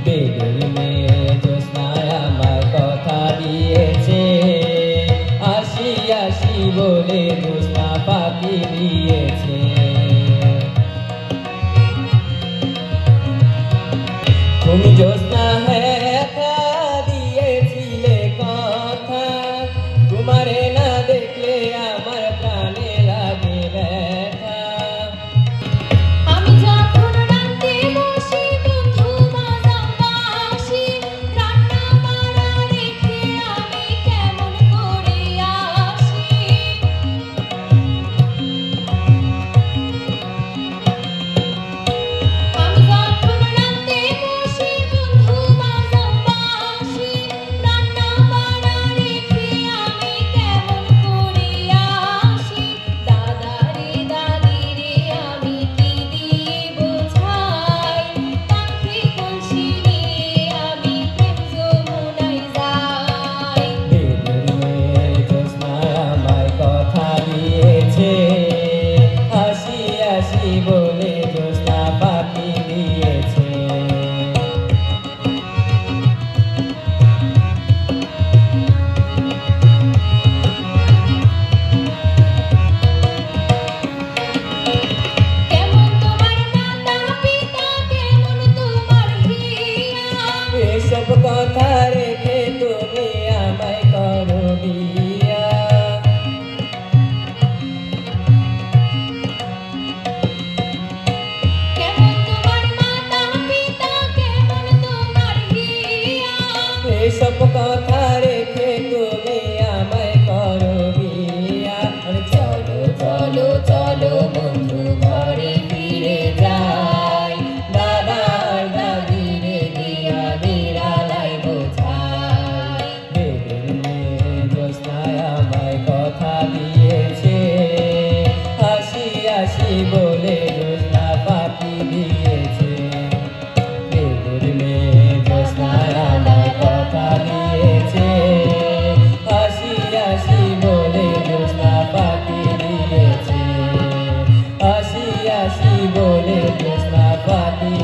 বেদের মেয়ে জ্যোৎস্নায় আমার কথা দিয়েছে, আসি আসি বলে জ্যোৎস্না পাখি দিয়েছে। তুমি জ্যোৎস্না হ্যাঁ দিয়েছিলে কথা, তোমারে না দেখলে আমার প্রাণে লাগে ব্যথা। আমি যখন রাতে বসি বন্ধু মাঝামাঝি, রান্না বাড়া রেখে আমি কেমন করে আসি। আমি যখন রাতে বসি বন্ধু মাঝামাঝি, রান্না বাড়া রেখে আমি কেমন করে আসি। দাদারে দাদিরে আমি কি দিয়ে বোঝাই, পাখি কলসি নিয়ে আমি প্রেম যমুনায় যাই। বেদের মেয়ে জ্যোৎস্নায় আমায় কথা দিয়েছে, আসি আসি বলে জ্যোৎস্না পাখি দিয়েছে। কেমন তোমার মাতা পিতা, কেমন তোমার হিয়া, এসব কথা রেখে তুমি আমায় করো বিয়া। কেমন তোমার মাতা পিতা, কেমন তোমার হিয়া। এসব কথা রেখে তুমি আমায় করো বিয়া। চলো চলো চলো বন্ধু ঘরে ফিরে যাই, দাদার দাদিরে দিয়া বিড়ালাই বোঝাই। বেদের মেয়ে জ্যোৎস্নায় আমায় কথা দিয়েছে, আসি আসি বলে জ্যোৎস্না পাখি দিয়েছে। বেদের মেয়ে জ্যোৎস্নায় আমায় কথা দিয়েছে, আসি আসি বলে জ্যোৎস্না পাখি দিয়েছে, আসি আসি বলে জ্যোৎস্না পাখি